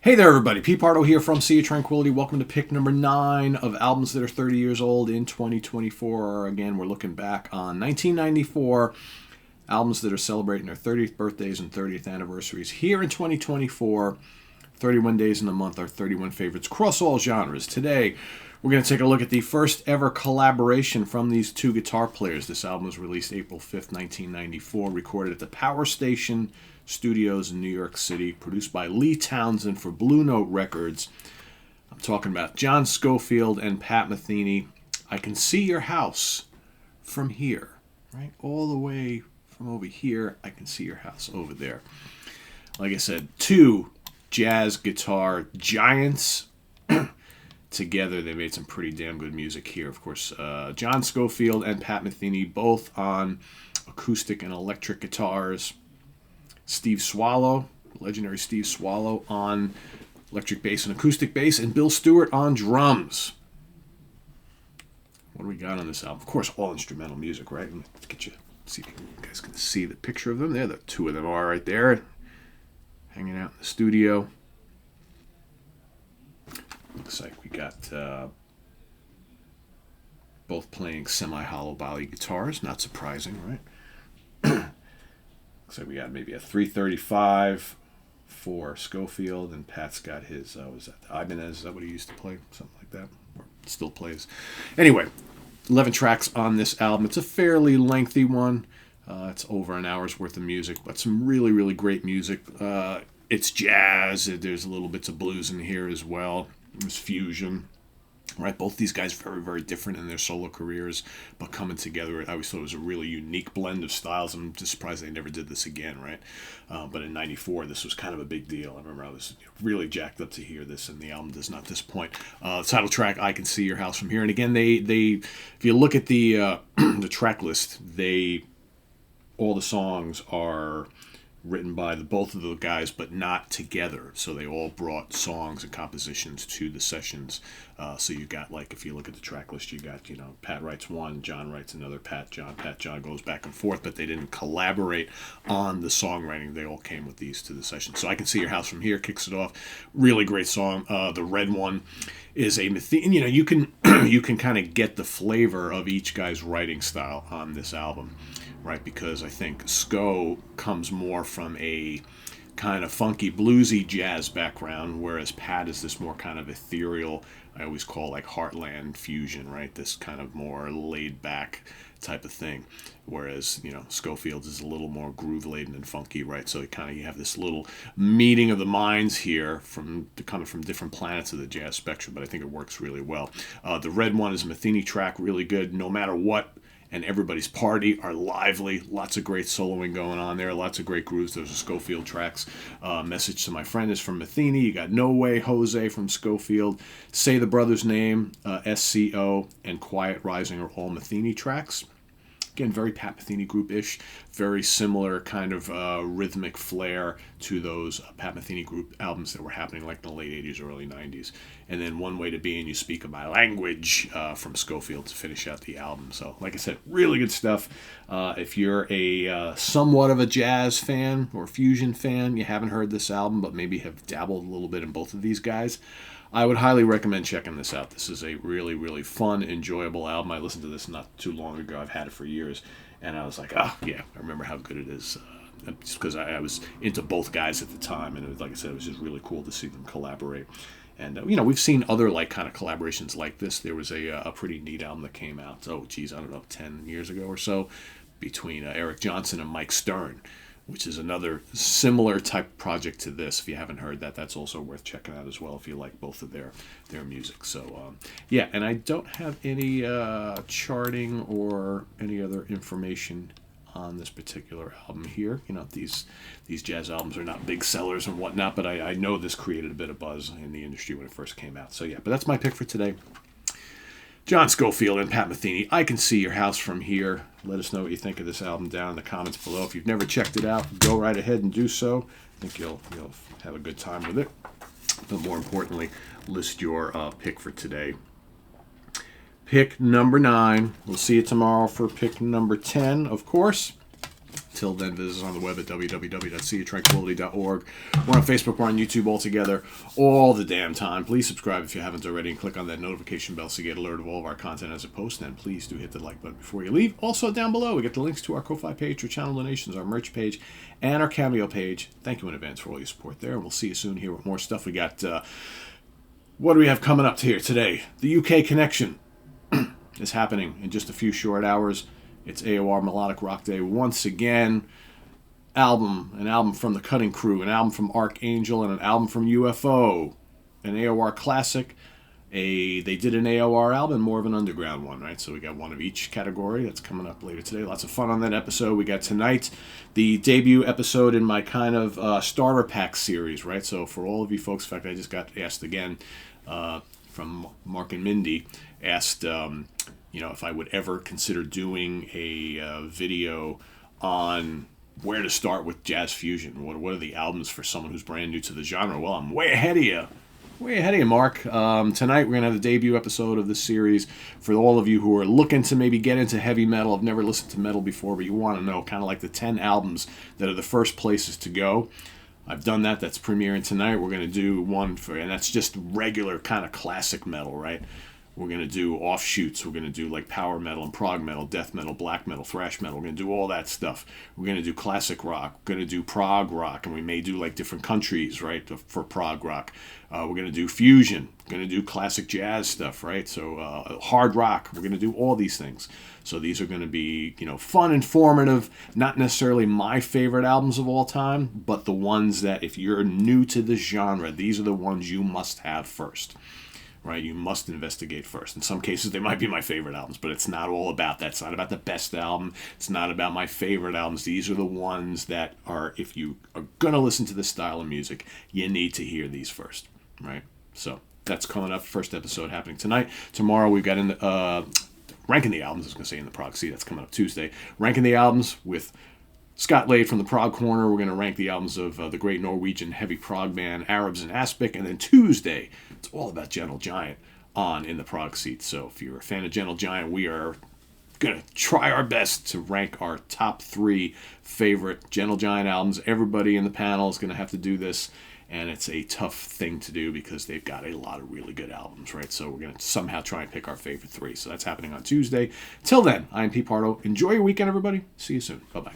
Hey there, everybody. Pete Pardo here from Sea of Tranquility. Welcome to pick number 9 of albums that are 30 years old in 2024. Again, we're looking back on 1994 albums that are celebrating their 30th birthdays and 30th anniversaries. Here in 2024, 31 days in the month, our 31 favorites across all genres. Today, we're going to take a look at the first ever collaboration from these two guitar players. This album was released April 5th, 1994, recorded at the Power Station Studios in New York City, produced by Lee Townsend for Blue Note Records. I'm talking about John Scofield and Pat Metheny. I Can See Your House from Here, right? All the way from over here, I can see your house over there. Like I said, two jazz guitar giants. Together, they made some pretty damn good music here. Of course, John Scofield and Pat Metheny, both on acoustic and electric guitars. Steve Swallow, legendary Steve Swallow, on electric bass and acoustic bass, and Bill Stewart on drums. What do we got on this album? Of course, all instrumental music, right? Let's get you, see if you guys can see the picture of them. There, the two of them are right there, hanging out in the studio. Looks like we got both playing semi-hollow body guitars. Not surprising, right? Looks like we got maybe a 335 for Scofield, and Pat's got his, was that the Ibanez? Is that what he used to play? Something like that. Or still plays. Anyway, 11 tracks on this album. It's a fairly lengthy one. It's over an hour's worth of music, but some really, really great music. It's jazz. There's a little bits of blues in here as well. There's fusion. Right, both these guys very, very different in their solo careers, but coming together, I always thought it was a really unique blend of styles. I'm just surprised they never did this again, right? But in '94, this was kind of a big deal. I remember I was really jacked up to hear this, and the album does not disappoint. Title track, "I Can See Your House from Here," and again, they if you look at the the track list, all the songs are written by both of the guys, but not together. So they all brought songs and compositions to the sessions. So you got, like, if you look at the track list, you got, Pat writes one, John writes another, Pat, John goes back and forth, but they didn't collaborate on the songwriting. They all came with these to the session. So I Can See Your House from Here kicks it off. Really great song. The Red One is a Metheny. You can you can kind of get the flavor of each guy's writing style on this album. Right, because I think Sco comes more from a kind of funky, bluesy jazz background, whereas Pat is this more kind of ethereal, I always call like heartland fusion, right? This kind of more laid back type of thing. Whereas, Scofield's is a little more groove laden and funky, right? So you have this little meeting of the minds here from different planets of the jazz spectrum, but I think it works really well. The Red One is a Metheny track, really good, No Matter What and Everybody's Party are lively. Lots of great soloing going on there. Lots of great grooves. Those are Scofield tracks. Message to My Friend is from Metheny. You got No Way Jose from Scofield. Say the Brother's Name, SCO, and Quiet Rising are all Metheny tracks. Again, very Pat Metheny group-ish. Very similar kind of rhythmic flair to those Pat Metheny group albums that were happening like in the late 80s, early 90s. And then One Way to Be and You Speak of My Language from Scofield to finish out the album. So, like I said, really good stuff. If you're a somewhat of a jazz fan or fusion fan, you haven't heard this album, but maybe have dabbled a little bit in both of these guys, I would highly recommend checking this out. This is a really, really fun, enjoyable album. I listened to this not too long ago. I've had it for years, and I was like, oh, yeah, I remember how good it is. Just because I was into both guys at the time, and like I said, it was just really cool to see them collaborate. And, we've seen other, kind of collaborations like this. There was a pretty neat album that came out, 10 years ago or so, between Eric Johnson and Mike Stern, which is another similar type project to this. If you haven't heard that, that's also worth checking out as well if you like both of their music. So, and I don't have any charting or any other information on this particular album here. These jazz albums are not big sellers and whatnot, but I know this created a bit of buzz in the industry when it first came out. So, but that's my pick for today. John Scofield and Pat Metheny, I Can See Your House from Here. Let us know what you think of this album down in the comments below. If you've never checked it out, go right ahead and do so. I think you'll have a good time with it. But more importantly, list your pick for today. Pick number 9. We'll see you tomorrow for pick number 10, of course. Until then, visit us on the web at www.seaoftranquility.org. We're on Facebook, we're on YouTube all together all the damn time. Please subscribe if you haven't already and click on that notification bell so you get alert of all of our content as it posts. And please do hit the like button before you leave. Also, down below, we get the links to our Ko-Fi page, our channel donations, our merch page, and our Cameo page. Thank you in advance for all your support there, and we'll see you soon here with more stuff. We got, what do we have coming up here today? The UK Connection is happening in just a few short hours. It's AOR Melodic Rock Day once again. An album from the Cutting Crew, an album from Archangel, and an album from UFO. An AOR classic. They did an AOR album, more of an underground one, right? So we got one of each category. That's coming up later today. Lots of fun on that episode. We got tonight the debut episode in my kind of starter pack series, right? So for all of you folks, in fact, I just got asked again from Mark and Mindy, asked if I would ever consider doing a video on where to start with jazz fusion. What are the albums for someone who's brand new to the genre? Well, I'm way ahead of you. Way ahead of you, Mark. Tonight we're going to have the debut episode of this series for all of you who are looking to maybe get into heavy metal, have never listened to metal before, but you want to know kind of like the 10 albums that are the first places to go. I've done that. That's premiering tonight. We're going to do one and that's just regular kind of classic metal, right? We're going to do offshoots. We're going to do like power metal and prog metal, death metal, black metal, thrash metal. We're going to do all that stuff. We're going to do classic rock. We're going to do prog rock, and we may do like different countries, right, for prog rock. We're going to do fusion. We're going to do classic jazz stuff, right? So hard rock. We're going to do all these things. So these are going to be, fun, informative, not necessarily my favorite albums of all time, but the ones that if you're new to the genre, these are the ones you must have first. Right, you must investigate first. In some cases, they might be my favorite albums, but it's not all about that. It's not about the best album. It's not about my favorite albums. These are the ones that are, if you are going to listen to this style of music, you need to hear these first, right? So that's coming up. First episode happening tonight. Tomorrow we've got Ranking the Albums. I was going to say in the Prog C. That's coming up Tuesday. Ranking the Albums with Scott Lade from the Prog Corner. We're going to rank the albums of the great Norwegian heavy prog band Arabs and Aspic. And then Tuesday, it's all about Gentle Giant on In the Prog Seat. So if you're a fan of Gentle Giant, we are going to try our best to rank our top 3 favorite Gentle Giant albums. Everybody in the panel is going to have to do this. And it's a tough thing to do because they've got a lot of really good albums, right? So we're going to somehow try and pick our favorite 3. So that's happening on Tuesday. Till then, I'm Pete Pardo. Enjoy your weekend, everybody. See you soon. Bye-bye.